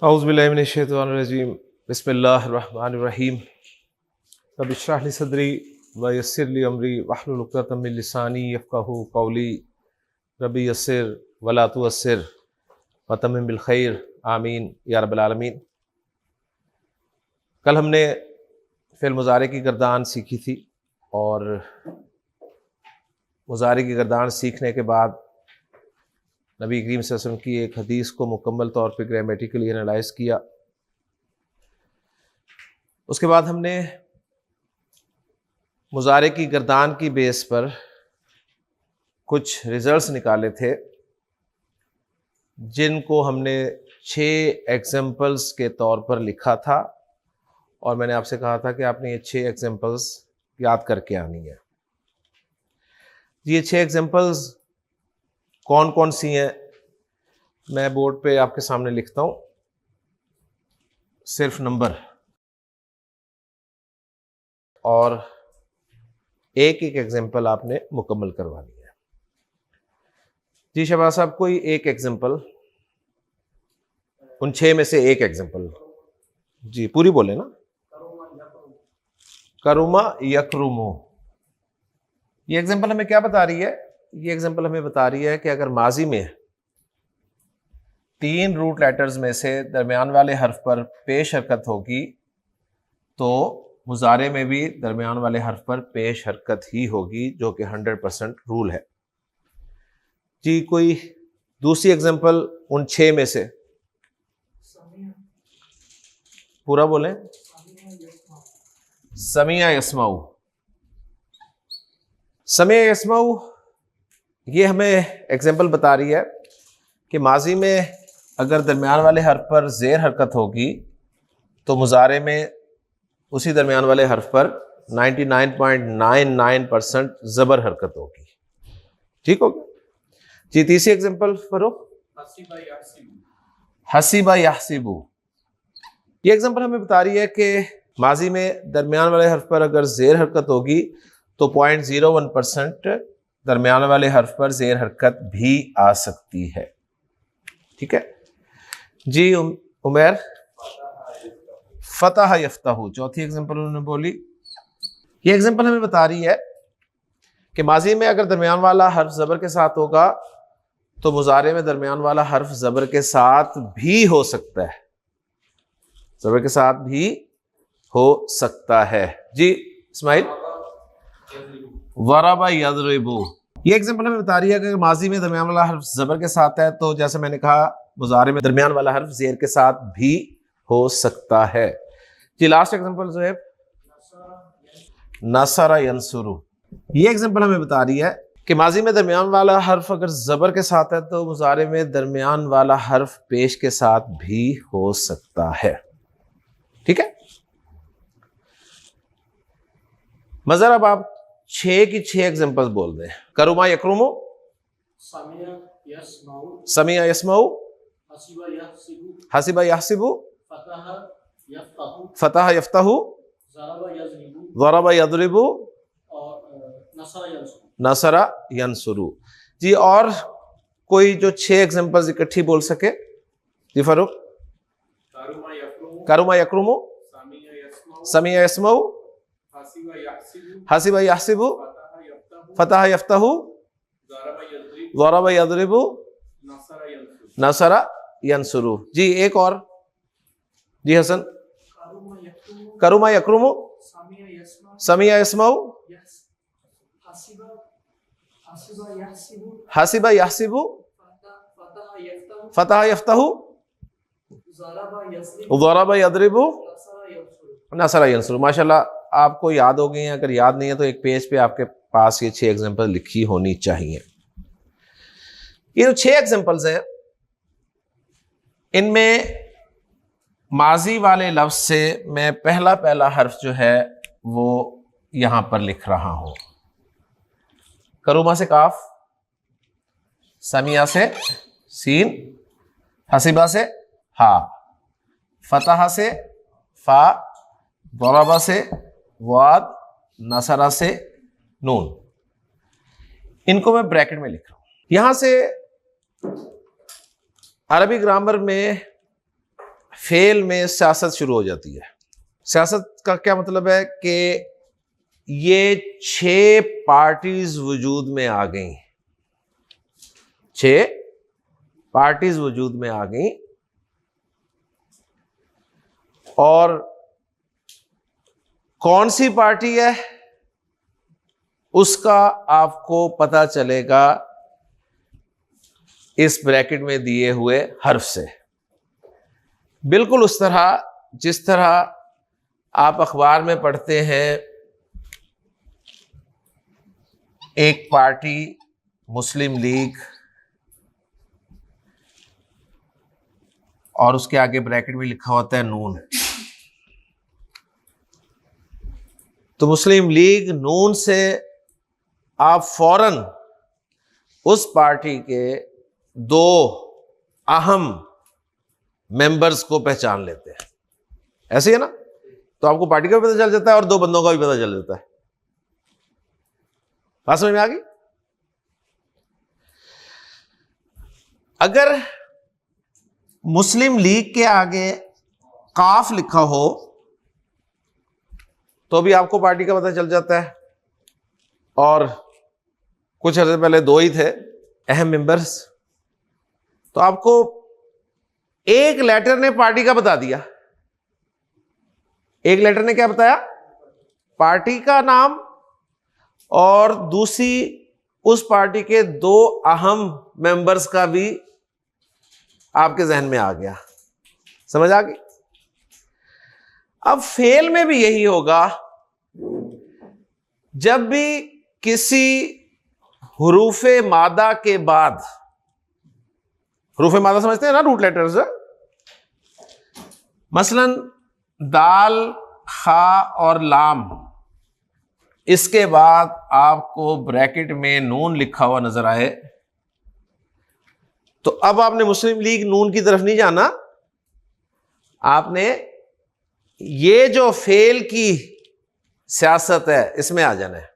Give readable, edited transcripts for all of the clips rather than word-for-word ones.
औज़ुबिल्लाहि मिनश्शैतानिर्रजीम बिस्मिल्लाहिर्रहमानिर्रहीम रब्बि इश्रह ली सदरी व यस्सिर ली अमरी वहलुल उक़दतम मिन लिसानी यफ़क़हू क़ौली रब्बि यस्सिर वला तुअस्सिर व तम्मिम बिल खैर आमीन या रब्बल आलमीन। कल हमने फ़िल मुज़ारे की गर्दान सीखी थी और मुज़ारे की गर्दान सीखने के बाद नबी करीम सल्लल्लाहु अलैहि वसल्लम की एक हदीस को मुकम्मल तौर पे ग्रामेटिकली एनालाइज किया। उसके बाद हमने मुज़ारे की गर्दान की बेस पर कुछ रिज़ल्ट्स निकाले थे जिनको हमने 6 एग्जाम्पल्स के तौर पर लिखा था और मैंने आपसे कहा था कि आपने ये 6 एग्जाम्पल्स याद करके आनी है। ये 6 एग्जाम्पल्स कौन कौन सी हैं मैं बोर्ड पे आपके सामने लिखता हूं, सिर्फ नंबर, और एक एक एग्जाम्पल आपने मुकम्मल करवानी है। जी शहबाज साहब, कोई एक एग्जाम्पल, उन 6 में से एक एग्जाम्पल जी पूरी बोले ना। करुमा यकरुमो, ये एग्जाम्पल हमें क्या बता रही है? ये एग्जाम्पल हमें बता रही है कि अगर माजी में 3 रूट लेटर्स में से दरमियान वाले हर्फ पर पेश हरकत होगी तो मुजारे में भी दरमियान वाले हर्फ पर पेश हरकत ही होगी, जो कि 100% रूल है। जी कोई दूसरी एग्जाम्पल उन 6 में से, पूरा बोलें। समिया यस्माऊ, समिया यस्माऊ, ये हमें एग्जाम्पल बता रही है कि माजी में अगर दरमियान वाले हर्फ पर ज़ेर हरकत होगी तो मुजारे में उसी दरमियान वाले हर्फ पर 99.99% ज़बर हरकत होगी। ठीक हो गया जी। तीसरी एग्जाम्पल फरूक, हसीबा याहसिबू, ये एग्जाम्पल हमें बता रही है कि माजी में दरमियान वाले हर्फ पर अगर ज़ेर हरकत होगी तो 0.01% दरमियान वाले हर्फ पर ज़ेर हरकत भी आ सकती है। ठीक है जी। उमैर, फतह यफ्तहू, चौथी एग्जाम्पल उन्होंने बोली। ये एग्जाम्पल हमें बता रही है कि माजी में अगर दरमियान वाला हर्फ ज़बर के साथ होगा तो मुजारे में दरमियान वाला हर्फ ज़बर के साथ भी हो सकता है, ज़बर के साथ भी हो सकता है। जी इस्माइल, वरबा यदरिबू, ये एग्जाम्पल हमें बता रही है कि माजी में दरमियान वाला हर्फ ज़बर के साथ है तो जैसे मैंने कहा मुजारे में दरमियान वाला हर्फ ज़ेर के साथ भी हो सकता है। जी लास्ट एग्जाम्पल जो है नसरा यंसुरु, ये एग्जाम्पल हमें बता रही है कि माजी में दरमियान वाला हर्फ अगर ज़बर के साथ है तो मुजारे में दरमियान वाला हर्फ पेश के साथ भी हो सकता है। ठीक है, मज़र अब आप 6 की 6 एग्जाम्पल्स बोल दें। करुमा यकरुमो, समिया यस्माऊ, हसीबा याहसिबू, फतह यफ्तहू, ज़रबा यदरिबू, नसरा यंसुरु। जी और कोई जो 6 एग्जाम्पल्स इकट्ठी बोल सके? जी फरूक, करुमा यकरुमो, समिया यस्माऊ, हसीबा याहसिबू, फतह यफ्तहू, ज़रबा यदरिबू, नसरा यंसुरु। जी एक और, जी हसन, करुमा यकरुमु, समिया यस्माऊ, हसीबा याहसिबू, फतह यफ्तहू, ज़रबा यदरिबू, नसरा यंसुरु। माशाल्लाह आपको याद हो गई हैं, अगर याद नहीं है तो एक पेज पे आपके पास ये 6 एग्जाम्पल लिखी होनी चाहिए। ये जो 6 एग्जाम्पल्स हैं इनमें माजी वाले लफ्ज से मैं पहला हर्फ जो है वो यहां पर लिख रहा हूं। करुमा से काफ, समिया से सीन, हसीबा से हा, फतह से फा, ज़रबा से वाद, नसरा से नून। इनको मैं ब्रैकेट में लिख रहा हूं। यहां से अरबी ग्रामर में फेल में सियासत शुरू हो जाती है। सियासत का क्या मतलब है कि ये 6 पार्टीज वजूद में आ गई, 6 पार्टीज वजूद में आ गई, और कौन सी पार्टी है उसका आपको पता चलेगा इस ब्रैकेट में दिए हुए हर्फ से। बिल्कुल उस तरह जिस तरह आप अखबार में पढ़ते हैं एक पार्टी मुस्लिम लीग और उसके आगे ब्रैकेट में लिखा होता है नून, तो मुस्लिम लीग नून से आप फौरन उस पार्टी के 2 अहम मेंबर्स को पहचान लेते हैं। ऐसे ही है ना? तो आपको पार्टी का भी पता चल जाता है और 2 बंदों का भी पता चल जाता है। बात समझ में आ गई? अगर मुस्लिम लीग के आगे काफ लिखा हो तो भी आपको पार्टी का पता चल जाता है, और कुछ अर्से पहले 2 ही थे अहम मेंबर्स, तो आपको एक लेटर ने पार्टी का बता दिया। एक लेटर ने क्या बताया? पार्टी का नाम, और दूसरी उस पार्टी के 2 अहम मेंबर्स का भी आपके जहन में आ गया। समझ आ गई? अब फेल में भी यही होगा। जब भी किसी हुरूफे मादा के बाद, हुरूफे मादा समझते हैं ना, रूट लेटर्स, मसलन दाल, खा और लाम, इसके बाद आपको ब्रैकेट में नून लिखा हुआ नजर आए, तो अब आपने मुस्लिम लीग नून की तरफ नहीं जाना, आपने ये जो फेल की सियासत है इसमें आ जाना है।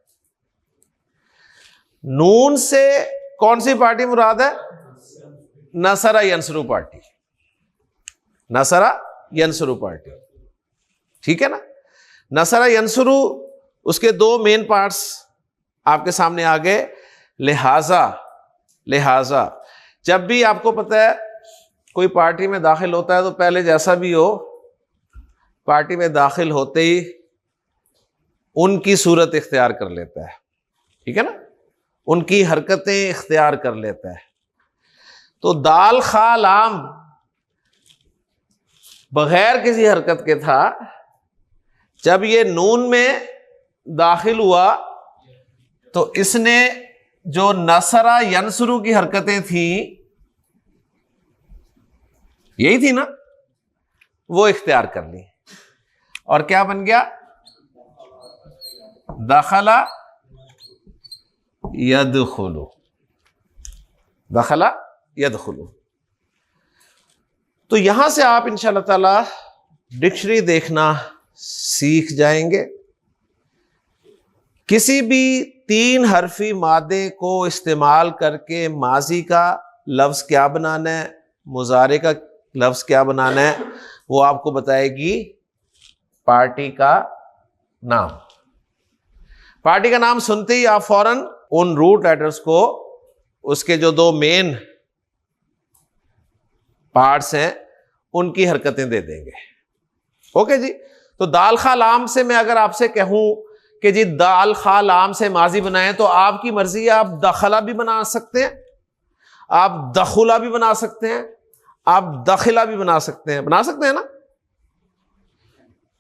नून से कौन सी पार्टी मुराद है? नसरा यंसरू पार्टी, नसरा यंसरू पार्टी, ठीक है ना? नसरा यंसरू, उसके 2 मेन पार्ट्स आपके सामने आ गए। लिहाजा जब भी आपको पता है कोई पार्टी में दाखिल होता है तो पहले जैसा भी हो, पार्टी में दाखिल होते ही उनकी सूरत इख्तियार कर लेता है, ठीक है ना? उनकी हरकतें इख्तियार कर लेता है। तो दाल, खा, लाम बगैर किसी हरकत के था, जब ये नून में दाखिल हुआ तो इसने जो नसरा यंसरू की हरकतें थी, यही थी ना, वो इख्तियार कर ली, और क्या बन गया? दखला यदखुलु, दखला यदखुलु। तो यहां से आप इंशाअल्लाह ताला डिक्शनरी देखना सीख जाएंगे। किसी भी 3 हरफी मादे को इस्तेमाल करके माजी का लफ्ज क्या बनाना है, मुजारे का लफ्ज क्या बनाना है, वो आपको बताएगी पार्टी का नाम। पार्टी का नाम सुनते ही आप फौरन उन रूट लेटर्स को, उसके जो 2 मेन पार्ट्स हैं, उनकी हरकतें दे देंगे। ओके जी? तो दाल खा लाम से मैं अगर आपसे कहूं कि जी दाल खा लाम से माजी बनाएं, तो आपकी मर्जी है। आप दखला भी बना सकते हैं, आप दखुला भी बना सकते हैं, आप दखिला भी बना सकते हैं। बना सकते हैं ना?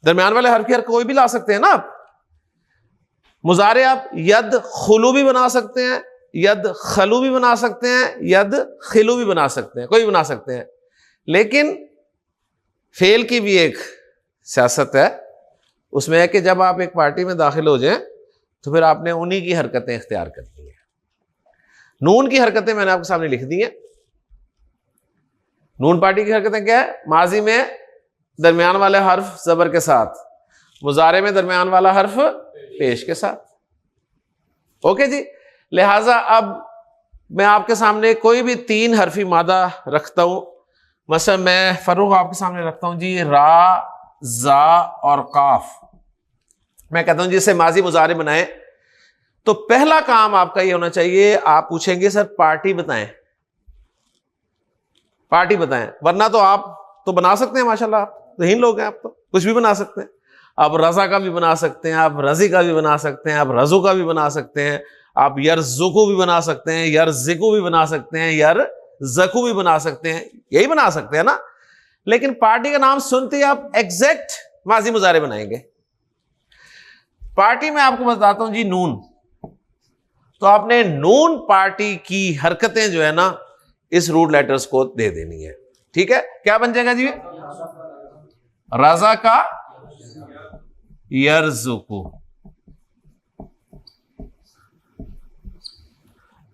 दरमियान वाले हर्फ की हर कोई भी ला सकते हैं ना आप। मुजारे आप यद खुलू भी बना सकते हैं, यद खलू भी बना सकते हैं, यद खिलू भी बना सकते हैं, कोई भी बना सकते हैं। लेकिन फेल की भी एक सियासत है, उसमें है कि जब आप एक पार्टी में दाखिल हो जाएं तो फिर आपने उन्हीं की हरकतें इख्तियार करनी है। नून की हरकतें मैंने आपके सामने लिख दी हैं। नून पार्टी की हरकतें क्या है? माजी में दरमियान वाले हर्फ जबर के साथ, मुजारे में दरमियान वाला हर्फ पेश के साथ। ओके जी? लिहाजा अब मैं आपके सामने कोई भी 3 हरफी मादा रखता हूं, मसला मैं फरूक आपके सामने रखता हूं जी, रा, जा और काफ। मैं कहता हूं जी इसे माजी मुजारे बनाएं, तो पहला काम आपका ये होना चाहिए, आप पूछेंगे सर पार्टी बताएं, पार्टी बताएं, वरना तो आप तो बना सकते हैं माशाल्लाह, आप ज़हीन लोग हैं, आप तो कुछ भी बना सकते हैं। आप रजा का भी बना सकते हैं, आप रजी का भी बना सकते हैं, आप रजू का भी बना सकते हैं, आप यरजुकू भी बना सकते हैं, यरजिकू भी बना सकते हैं, यरजकू भी बना सकते हैं, यही बना सकते हैं ना। लेकिन पार्टी का नाम सुनते ही आप एग्जैक्ट माजी मुजारे बनाएंगे। पार्टी में आपको बताता हूं जी नून, तो आपने नून पार्टी की हरकतें जो है ना इस रूट लेटर्स को दे देनी है। ठीक है, क्या बन जाएगा जी? रजा का यरजुकू,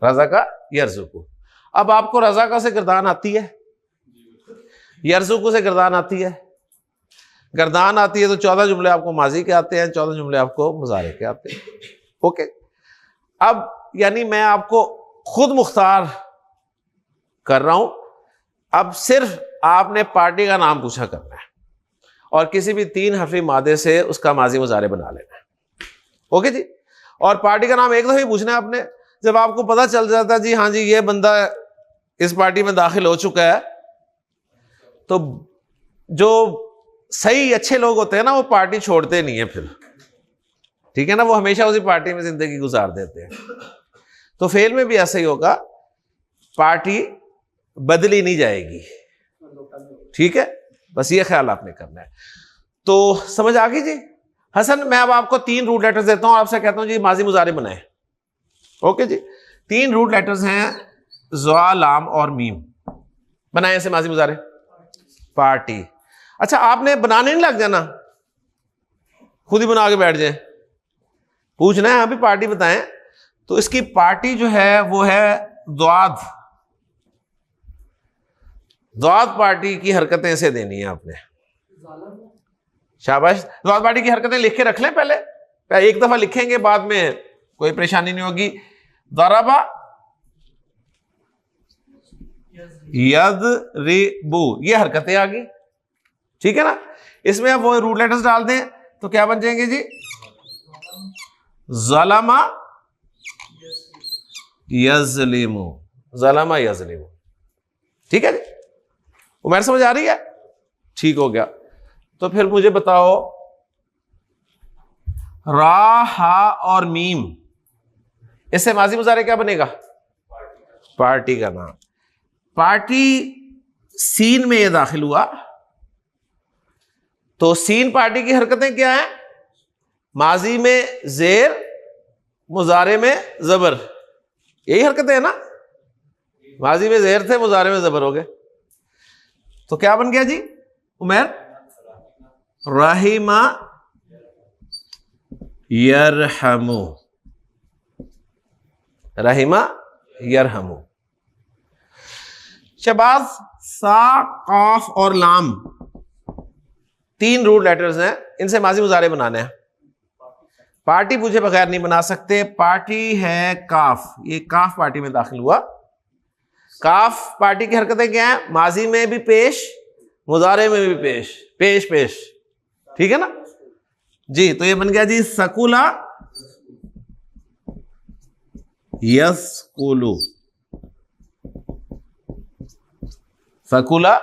रजा का यरजुकू। अब आपको रजा का से गर्दान आती है, यरजुकू से गर्दान आती है, गर्दान आती है तो 14 जुमले आपको माजी के आते हैं, 14 जुमले आपको मुजारे के आते हैं। ओके, अब यानी मैं आपको खुद मुख्तार कर रहा हूं, अब सिर्फ आपने पार्टी का नाम पूछा करना है और किसी भी 3 हर्फी मादे से उसका माजी मुजारे बना लेना है। ओके जी, और पार्टी का नाम एक दफा ही पूछना है आपने। जब आपको पता चल जाता है जी हाँ जी ये बंदा इस पार्टी में दाखिल हो चुका है, तो जो सही अच्छे लोग होते हैं ना वो पार्टी छोड़ते नहीं है फिर, ठीक है ना, वो हमेशा उसी पार्टी में जिंदगी गुजार देते हैं। तो फेल में भी ऐसा ही होगा, पार्टी बदली नहीं जाएगी। ठीक है, बस ये ख्याल आपने करना है। तो समझ आ गई जी? हसन, मैं अब आपको 3 रूट लेटर्स देता हूं, आपसे कहता हूं जी माजी मुजारे बनाए। ओके जी, 3 रूट लेटर्स हैं, ज़ा, लाम और मीम, बनाए ऐसे माजी मुजारे। पार्टी, अच्छा आपने बनाने नहीं लग जाना, खुद ही बना के बैठ जाए, पूछना है अभी पार्टी बताएं। तो इसकी पार्टी जो है वो है द्वाद, द्वाद पार्टी की हरकतें ऐसे देनी है आपने। शाबाश, द्वाद पार्टी की हरकतें लिख के रख लें, पहले एक दफा लिखेंगे, बाद में कोई परेशानी नहीं होगी। दरबा यदरिबु, ये हरकतें आ गई, ठीक है ना। इसमें आप वो रूट लेटर्स डाल दें तो क्या बन जाएंगे जी? ज़लमा यज़लिमु, ज़लमा यज़लिमु। ठीक है जी, उमर समझ आ रही है? ठीक हो गया। तो फिर मुझे बताओ, रा, हा और मीम, इससे माजी मुजारे क्या बनेगा? पार्टी का नाम। पार्टी सीन में ये दाखिल हुआ, तो सीन पार्टी की हरकतें क्या है? माजी में जेर, मुजारे में जबर, यही हरकतें है ना। माजी में जेर थे, मुजारे में जबर हो गए, तो क्या बन गया जी उमर? रहीमा यरहमु, रहीमा यरहमु। शबाज, सा, काफ और लाम, 3 रूट लेटर्स हैं, इनसे माजी मुजारे बनाने हैं। पार्टी पूछे बगैर नहीं बना सकते। पार्टी है काफ, ये काफ पार्टी में दाखिल हुआ। काफ पार्टी की हरकतें क्या है? माजी में भी पेश, मुजारे में भी पेश, पेश पेश, ठीक है ना जी। तो ये बन गया जी सकुला यस्कुलु, सकुला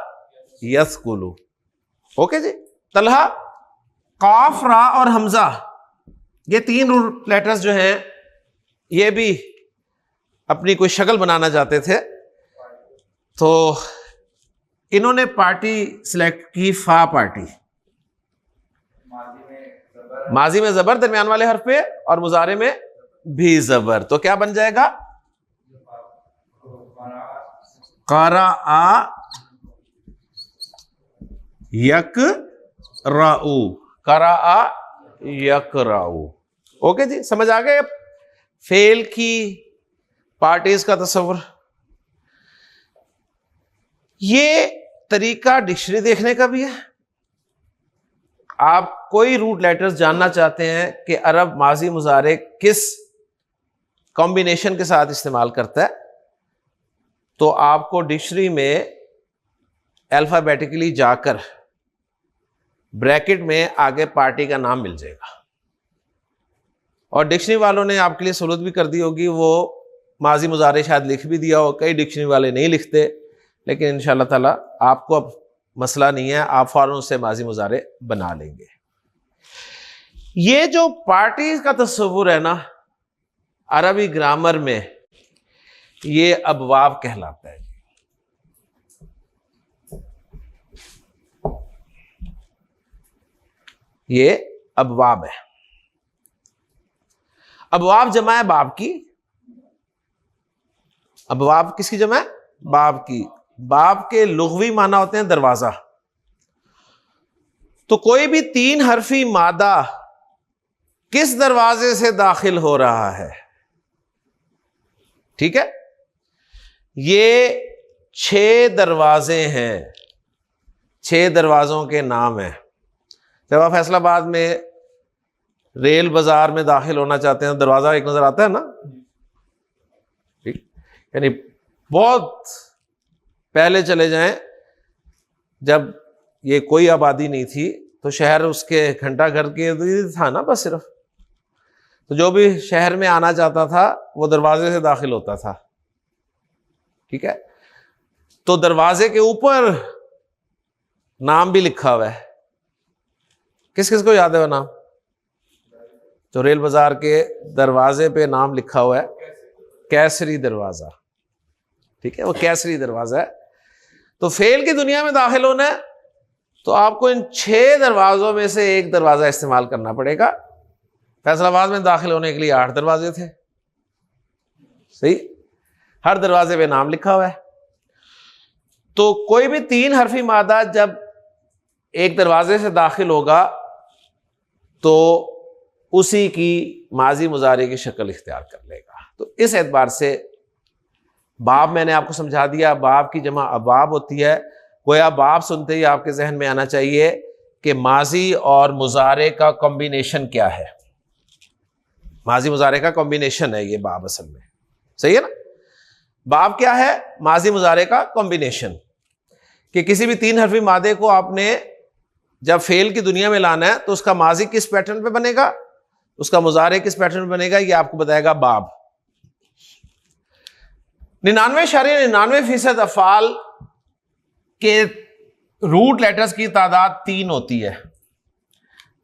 यस्कुलु। ओके जी। तलहा, काफ, रा और हमजा, ये 3 रूट लेटर्स जो हैं ये भी अपनी कोई शक्ल बनाना चाहते थे, तो इन्होंने पार्टी सिलेक्ट की फा पार्टी। माजी में जबर दरमियान वाले हर्फ पे और मुजारे में भी जबर, तो क्या बन जाएगा? क़राअ यक़राउ, क़राअ यक़राउ। ओके जी, समझ आ गए फेल की पार्टीज का तस्वर। ये तरीका डिक्शनरी देखने का भी है। आप कोई रूट लेटर्स जानना चाहते हैं कि अरब माजी मुजारे किस कॉम्बिनेशन के साथ इस्तेमाल करता है, तो आपको डिक्शनरी में अल्फ़ाबेटिकली जाकर ब्रैकेट में आगे पार्टी का नाम मिल जाएगा। और डिक्शनरी वालों ने आपके लिए सहूलत भी कर दी होगी, वो माजी मुजारे शायद लिख भी दिया हो, कई डिक्शनरी वाले नहीं लिखते, लेकिन इंशाअल्लाह ताला आपको अब मसला नहीं है, आप फौरन उससे माजी मुजारे बना लेंगे। ये जो पार्टीज का तस्वुर है ना, अरबी ग्रामर में ये अबवाब कहलाता है। ये अबवाब है। अबवाब जमा है बाब की। अबवाब किसकी जमा है? बाब की। बाब के लुग़वी माना होते हैं दरवाजा। तो कोई भी 3 हरफी मादा किस दरवाजे से दाखिल हो रहा है, ठीक है? ये 6 दरवाजे हैं, 6 दरवाजों के नाम हैं। जब आप फैसलाबाद में रेल बाजार में दाखिल होना चाहते हैं, दरवाजा एक नजर आता है ना, ठीक? यानी बहुत पहले चले जाएं, जब ये कोई आबादी नहीं थी, तो शहर उसके घंटा घर के था ना बस सिर्फ। तो जो भी शहर में आना चाहता था वो दरवाजे से दाखिल होता था, ठीक है? तो दरवाजे के ऊपर नाम भी लिखा हुआ है। किस किस को याद है वो नाम? तो रेल बाजार के दरवाजे पे नाम लिखा हुआ है कैसरी दरवाजा, ठीक है? वो कैसरी दरवाजा है। तो फेल की दुनिया में दाखिल होना है तो आपको इन 6 दरवाजों में से एक दरवाजा इस्तेमाल करना पड़ेगा। फैसलाबाद में दाखिल होने के लिए 8 दरवाजे थे, सही? हर दरवाजे पे नाम लिखा हुआ है। तो कोई भी 3 हरफी मादा जब एक दरवाजे से दाखिल होगा तो उसी की माजी मुजारे की शक्ल इख्तियार कर लेगा। तो इस एतबार से बाब मैंने आपको समझा दिया। बाब की जमा अबाब होती है। गोया बाब सुनते ही आपके जहन में आना चाहिए कि माजी और मुजारे का कॉम्बिनेशन क्या है। माजी मुजारे का कॉम्बिनेशन है ये बाब असल में, सही है ना? बाब क्या है? माजी मुजारे का कॉम्बिनेशन। कि किसी भी 3 हरफी मादे को आपने जब फेल की दुनिया में लाना है तो उसका माजी किस पैटर्न पे बनेगा, उसका मुजारे किस पैटर्न पे बनेगा, ये आपको बताएगा बाब। 99.99% अफ़ाल के रूट लेटर्स की तादाद 3 होती है।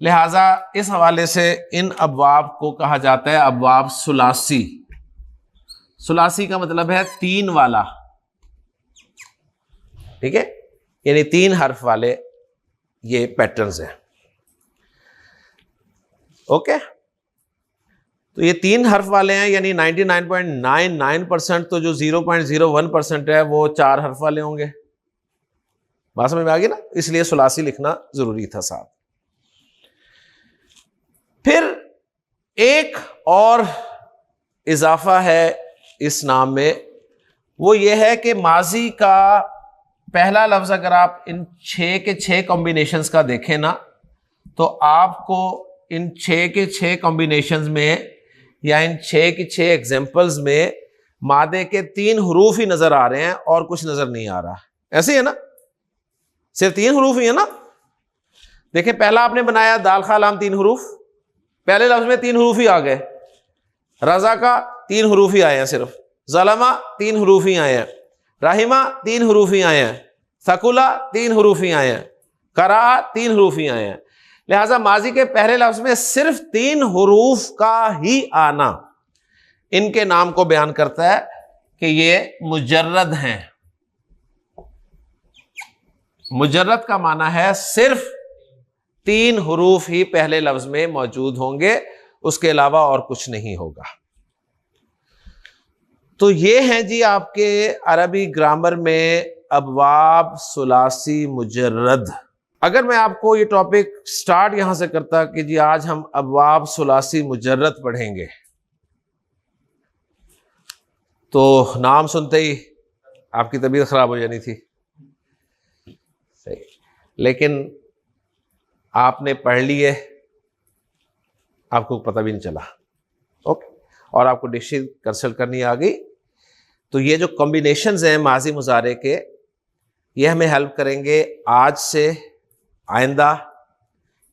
लिहाजा इस हवाले से इन अबवाब को कहा जाता है अबवाब सुलासी। सुलासी का मतलब है 3 वाला, ठीक है? यानी 3 हर्फ वाले ये पैटर्न्स हैं। ओके, तो ये 3 हर्फ वाले हैं, यानी 99.99% तो जो 0.01% है वो 4 हर्फ वाले होंगे। बात समझ में आ गई ना? इसलिए सुलासी लिखना जरूरी था साहब। फिर एक और इजाफा है इस नाम में, वो ये है कि माजी का पहला लफ्ज अगर आप इन 6 के 6 कॉम्बिनेशंस का देखें ना, तो आपको इन 6 के 6 कॉम्बिनेशंस में या इन 6 की 6 एग्जांपल्स में मादे के 3 हरूफ ही नजर आ रहे हैं और कुछ नजर नहीं आ रहा। ऐसे ही है ना? सिर्फ 3 हरूफ ही है ना? देखें, पहला आपने बनाया दाल खा लाम 3 हरूफ, पहले लफ्ज में 3 हरूफ ही आ गए। रजा का 3 हरूफ ही आए हैं सिर्फ। ज़लमा 3 हरूफ ही आए हैं। राहिमा 3 हरूफ ही आए हैं। सकुला 3 हरूफ ही आए हैं। करा 3 हरूफ ही आए हैं। लिहाजा माजी के पहले लफ्ज में सिर्फ 3 हरूफ का ही आना इनके नाम को बयान करता है कि ये मुजर्रद हैं। मुजर्रद का माना है सिर्फ 3 हरूफ ही पहले लफ्ज में मौजूद होंगे, उसके अलावा और कुछ नहीं होगा। तो ये हैं जी आपके अरबी ग्रामर में अबवाब सुलासी मुजर्रद। अगर मैं आपको ये टॉपिक स्टार्ट यहां से करता कि जी आज हम अबवाब सुलासी मुजर्रद पढ़ेंगे, तो नाम सुनते ही आपकी तबीयत खराब हो जानी थी, सही। लेकिन आपने पढ़ लिए, आपको पता भी नहीं चला, ओके, और आपको डिक्शनरी कंसल्ट करनी आ गई। तो ये जो कॉम्बिनेशंस हैं माजी मुजारे के, ये हमें हेल्प करेंगे आज से आइंदा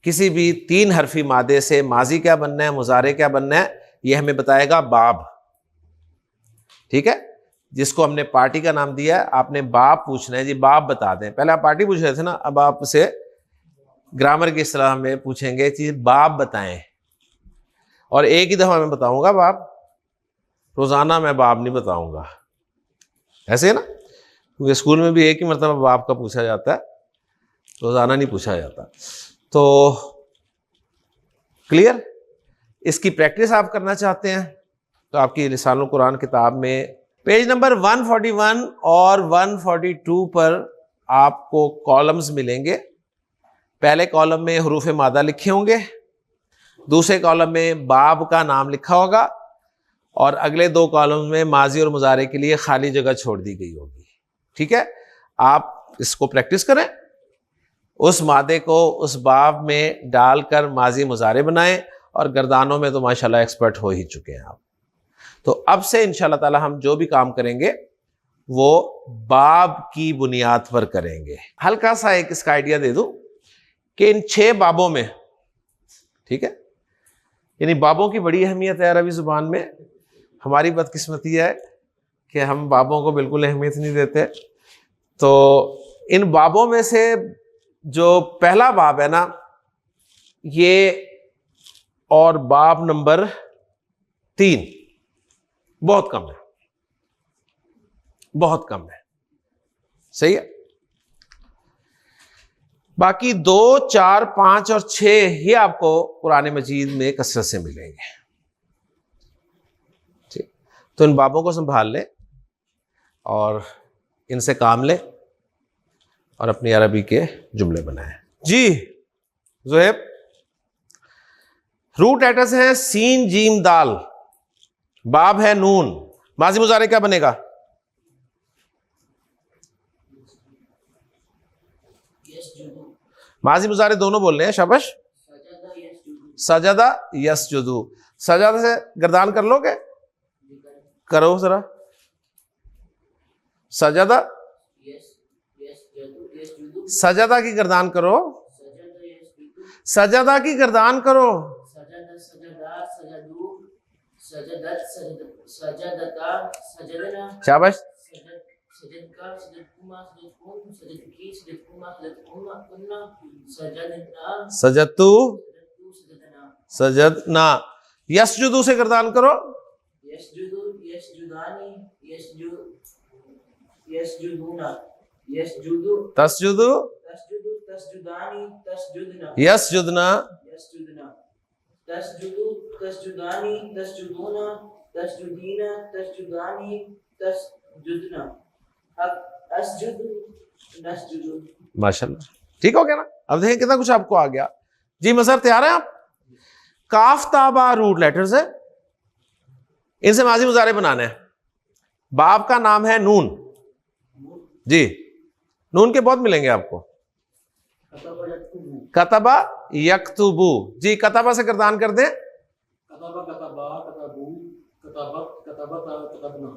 किसी भी 3 हरफी मादे से माजी क्या बनना है, मुजारे क्या बनना है, ये हमें बताएगा बाब। ठीक है, जिसको हमने पार्टी का नाम दिया है, आपने बाब पूछना है जी, बाब बता दें। पहले आप पार्टी पूछ रहे थे ना, अब आपसे ग्रामर की इस्तेलाह में पूछेंगे चीज बाब बताएं, और एक ही दफा मैं बताऊंगा बाब, रोजाना मैं बाब नहीं बताऊंगा, ऐसे है ना, क्योंकि स्कूल में भी एक ही मरतबा बाब का पूछा जाता है, रोजाना नहीं पूछा जाता। तो क्लियर, इसकी प्रैक्टिस आप करना चाहते हैं तो आपकी लिसानुल कुरान किताब में पेज नंबर 141 और 142 पर आपको कॉलम्स मिलेंगे। पहले कॉलम में हरूफ मादा लिखे होंगे, दूसरे कॉलम में बाब का नाम लिखा होगा, और अगले 2 कॉलम में माजी और मुजारे के लिए खाली जगह छोड़ दी गई होगी। ठीक है, आप इसको प्रैक्टिस करें, उस मादे को उस बाब में डालकर माजी मुजारे बनाएं, और गर्दानों में तो माशाल्लाह एक्सपर्ट हो ही चुके हैं आप। तो अब से इंशाल्लाह ताला हम जो भी काम करेंगे वो बाब की बुनियाद पर करेंगे। हल्का सा एक इसका आइडिया दे दूं कि इन 6 बाबों में, ठीक है, यानी बाबों की बड़ी अहमियत है अरबी जुबान में। हमारी बदकिस्मती है कि हम बाबों को बिल्कुल अहमियत नहीं देते। तो इन बाबों में से जो पहला बाब है ना, ये और बाब नंबर 3 बहुत कम है, बहुत कम है, सही है। बाकी 2, 4, 5 और 6 ये आपको कुरान मजीद में कसरत से मिलेंगे। ठीक, तो इन बाबों को संभाल लें और इनसे काम लें और अपनी अरबी के जुमले बनाएं। जी ज़ुहैब, रूट लेटर्स हैं सीन जीम दाल, बाब है नून, माजी मुजारे क्या बनेगा? माजी मुजारे दोनों बोल रहे हैं, शाबाश। सजदा यसजुदू, सजदा से गर्दान कर लोगे, करो जरा, सजदा, सजदा की गर्दान करो, सजदा की गर्दान करो, शाबाश। सजदतु सजदना, यसजुदू से गर्दान करो, यसजुदू यसजुदानी यसजुदूना, यसजुदू तस्जुदू तस्जुदानी तस्जुदना, यसजुदना यसजुदना, तस्जुदू तस्जुदानी तस्जुदूना तस्जुदीना तस्जुदानी तस्जुदना, अस्जुदू नस्जुदू। माशाल्लाह, ठीक हो गया ना। अब देखें कितना कुछ आपको आ गया। जी मज़हर तैयार हैं आप? काफ ताबा रूट लेटर्स है, इनसे माजी मुजारे बनाने हैं। बाब का नाम है नून, जी नून के बहुत मिलेंगे आपको। कतबा यक्तुबू, जी कतबा से गर्दान कर दें, कतबा कतबा कतबू कतबत कतबत कतबना,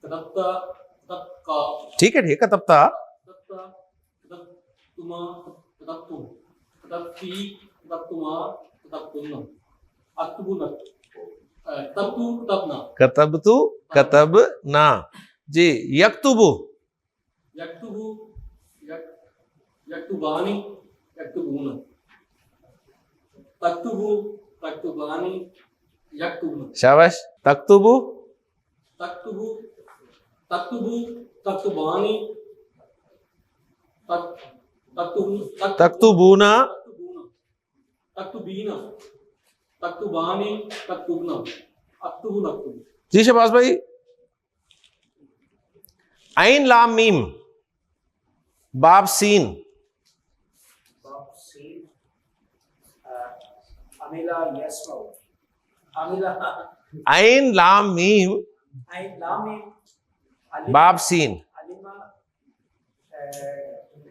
कतबता कतबका, ठीक है ठीक है, कतबता कतबता कतबतुमा कतबतुम कतबती कतबतुमा कतबतुन्ना, अक्तुबुना कतबतु कतबना, कतबतु कतबना, जी यक्तुबू यक्तुबू यक्तुबानी यक्तुबूना, तक्तुबू तक्तुबानी यक्तुबूना, शाबाश। तक्तुबू तक्तुबू तक्तुबू तक्तुबानी तक्तुबूना तक्तुबीना तक्तुबानी तक्तुबना, अक्तुबू नक्तुबू। जी शहबाज भाई, आइन लाम मीम, बाब सीन, बाब सीन, अमिला यस्माउ, अमिला, आइन लाम मीम, आइन लाम मीम, बाब सीन,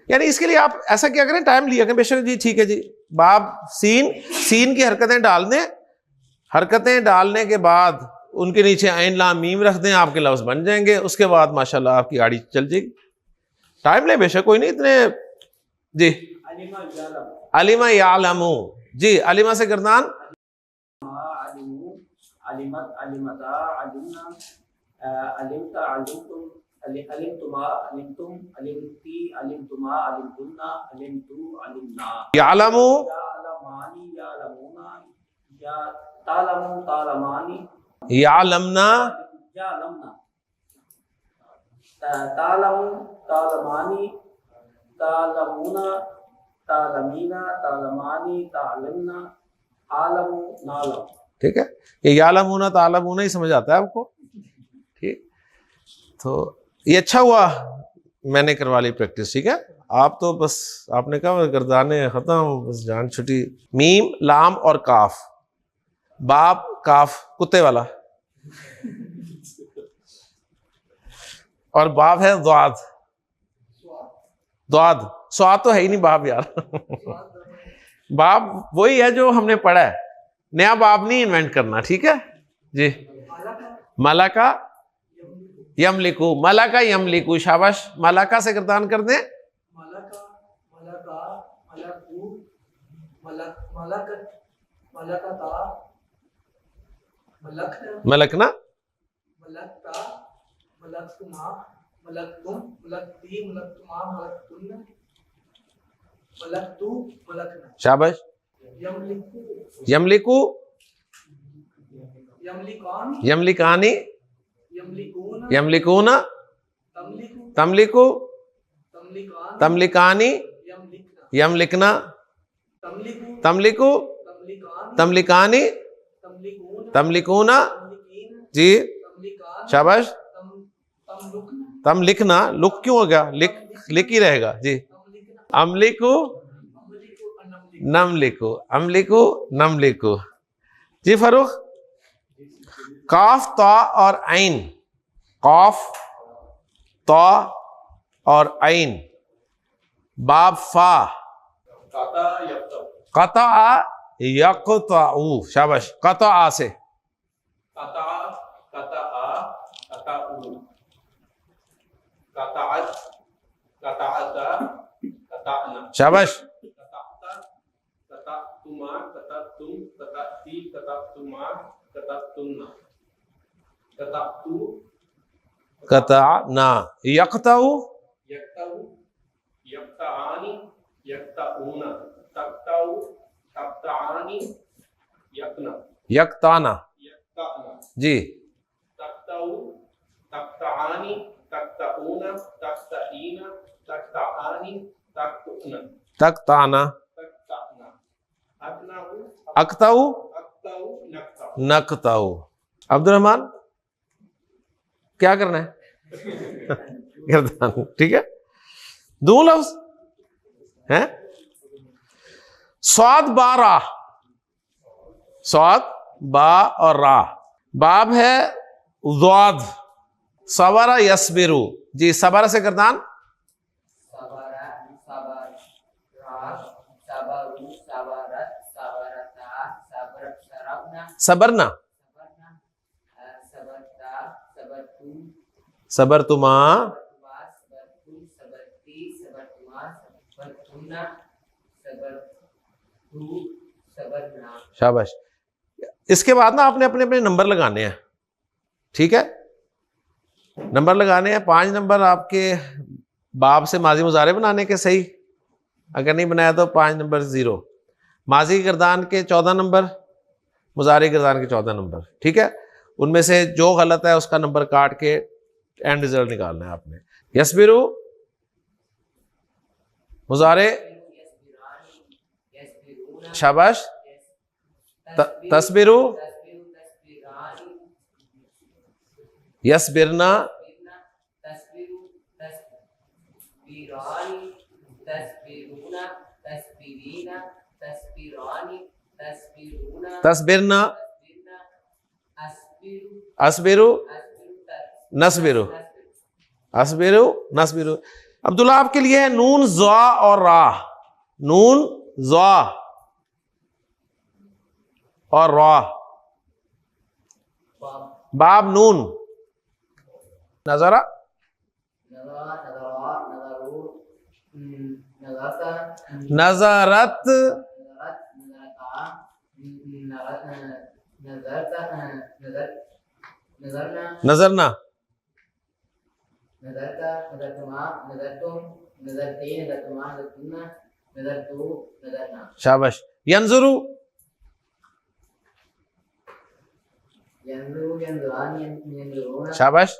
यानी इसके लिए आप ऐसा क्या करें, टाइम लिया करें बेशक जी, ठीक है जी। बाब सीन, सीन की हरकतें डाल दें, हरकतें डालने के बाद उनके नीचे आइन लाम मीम रख दें, आपके लफ्ज बन जाएंगे। उसके बाद माशाल्लाह आपकी गाड़ी चल जाएगी। टाइम ले बेशक, कोई नहीं इतने। जी अलिमा यालमू, जी अलिमा से गर्दान, अलिमत अलिमता अलिमना अलिमता अलिमतुम अलिमतुमा अलिमतुम अलिमती अलिमतुमा अलिमतुन्ना अलिमतु अलिमना। यालमू यालमानी यालमूना या तालमू तालमानी यालमना यालमना तालमू तालमानी तालमूना तालमीना तालमानी तालमना आलमू नालम। ठीक है, ये यालमूना तालमूना ही समझ आता है आपको। ठीक, तो ये अच्छा हुआ मैंने करवा ली प्रैक्टिस। ठीक है, आप तो बस आपने कहा गर्दाने खत्म, बस जान छुट्टी। मीम लाम और काफ, बाप काफ कुत्ते वाला, और बाप है द्वाद, द्वाद स्वाद तो है ही नहीं बाप यार। बाप वही है जो हमने पढ़ा है, नया बाप नहीं इन्वेंट करना। ठीक है जी। मलाका यमलिकू, मलाका यमलिकू, शाबाश। मलाका से गर्दान कर दें, मलका मलका मलकू मलक मलकत मलकता मलकना मलकना मलकता मलकतुमा मलकतुम मलकती मलकतुमा मलकतुन्ना मलकतु मलकना। शाबाश। यमलिकू यमलिकू यमलिकान यमलिकानी यमलिकून यमलिकूना तमलिकू तमलिकू तमलिकान तमलिकानी यमलिकना यमलिकना तमलिकू तमलिकू तमलिकान तमलिकानी तमलिकून तमलिकूना, तमलिकीन जी तमलिकान शाबाश। तमलुकना तम लिखना, लुक क्यों हो गया, लिख लिख ही रहेगा जी। तमलिकना अमलिकू अमलिकू नमलिकू, अमलिकू नमलिकू। जी फरूख, काफ ता और आइन, काफ ता और आइन, बाब फा, कता यक़ताउ, शाबाश। कता से शाबाश। कताना यक़ताउ यक़ताना, जी तक़ताना, अक़ताउ नक़ताउ। अब्दुल रहमान क्या करना है? गर्दान, ठीक है। दो लफ्ज हैं, स्वाद बा रा, स्वाद बा और रा। बाब है ज़्वाद, सवरा यस्बिरु, जी सबरा से गर्दान, सबरा सबर राश सबरु सबरत सबरता सबरत सरबना सबरना, सबरना सबरता सबरतु सबरतुमा, सबरतुमा सबरतु सबरती सबरतुमा सबरतुना सबरतु सबरना। शाबाश। इसके बाद ना आपने अपने अपने नंबर लगाने हैं। ठीक है, नंबर लगाने हैं। 5 नंबर आपके बाब से माजी मुजारे बनाने के सही, अगर नहीं बनाया तो 5 नंबर 0। माजी गर्दान के 14 नंबर, मुजारे गर्दान के 14 नंबर। ठीक है, उनमें से जो गलत है उसका नंबर काट के एंड रिजल्ट निकालना है आपने। यस्बिरु मुजारे, शाबाश। तस्बिरु यस्बिरना, तस्बिरु तस्बिरानी तस्बिरुना तस्बिरीना तस्बिरानी तस्बिरुना तस्बिरना, तस्बिरना अस्बिरु अस्बिरु अस्बिरु नस्बिरु, अस्बिरु नस्बिरु। अब्दुल्ला आपके लिए है नून ज़ा और रा, नून ज़ा और रा, बाब नून, नजरा नज़रा नज़रा नज़रू नज़रता नज़रत, नजरना, नज़रता नज़रतुमा नज़रतुम नज़रती नज़रतुमा नज़रतुन्ना नज़रतु नज़रना। शाबाश। यंजुरु, यंजुरु यंजुरानी यंजुरुना। शाबाश।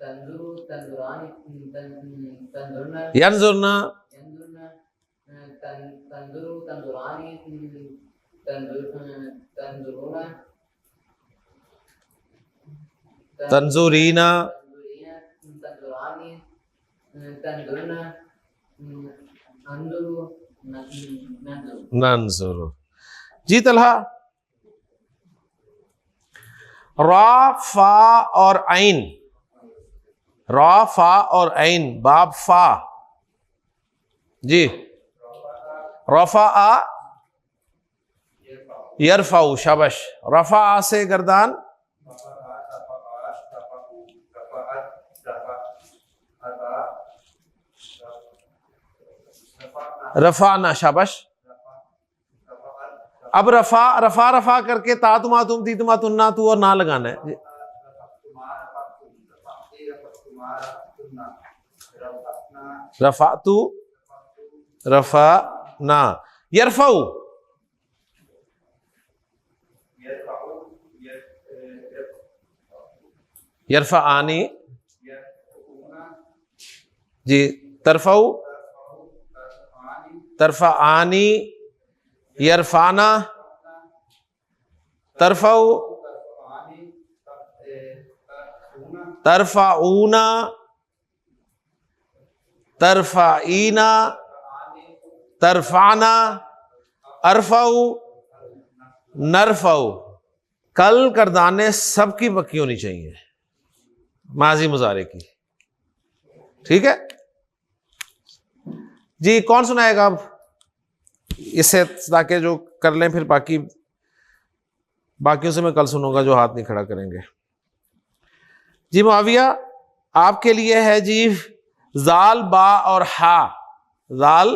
तंजुरु तंजुरानी तंजुरना। यंजुरना, यंजुरना तंजुरु तंजुरानी तंजुरुना। तंजुरीना, तंजुरानी तंजुरना। अंजुरु नंजुरु। नंजुरु। जी तलहा, रा फा और आइन, रा फा और आइन, बाब फा। जी, रफा आ यरफाऊ, शाबाश। रफा आ से गर्दान, रफाना, शाबाश। अब रफा रफा रफा करके ता तुमा तुम ती तुमा तुन्ना तू और ना लगाना है। रफा तू रफा ना। यरफाऊ, यरफा आनी। जी, तरफाऊ, तरफा आनी, यरफाना, तरफाऊ, तरफाऊना, तरफाईना, तरफाना, अरफाऊ, नरफाऊ। कल करदाने सबकी पक्की होनी चाहिए, माजी मुजारे की। ठीक है जी, कौन सुनाएगा अब इससे, ताकि जो कर लें फिर बाकियों से मैं कल सुनूंगा जो हाथ नहीं खड़ा करेंगे। जी मुआविया, आपके लिए है जी जाल बा और हा, जाल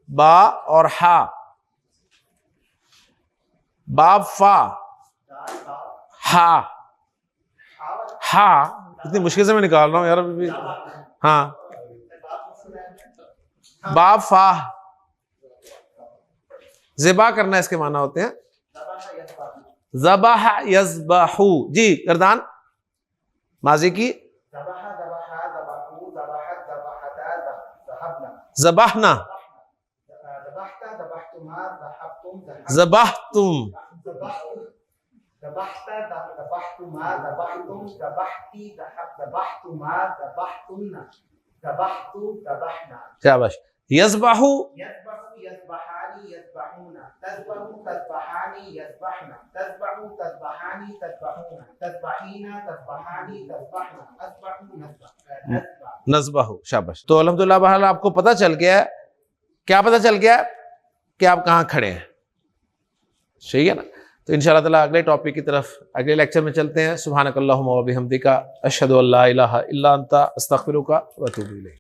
बा और हा, बाब फा, हा, हा। इतनी मुश्किल से मैं निकाल रहा हूं यार अभी। हाँ, बाब फा, ज़िबा करना इसके माना होते हैं ज़बह यज़बहू। जी गर्दान, माजी की ज़बहना, ज़बहतुम, शाबाश। यज़बहू, नज़बहू, शाबाश। तो अल्हम्दुलिल्लाह बहरहाल आपको पता चल गया है, क्या पता चल गया कि आप कहाँ खड़े हैं, सही है ना। तो इंशाअल्लाह ताला अगले टॉपिक की तरफ अगले लेक्चर में चलते हैं। सुब्हानकल्लाहुम्मा व बिहम्दिका अशहदु अल्ला इलाहा इल्ला अंता अस्तगफिरुका व अतूबु इलैक।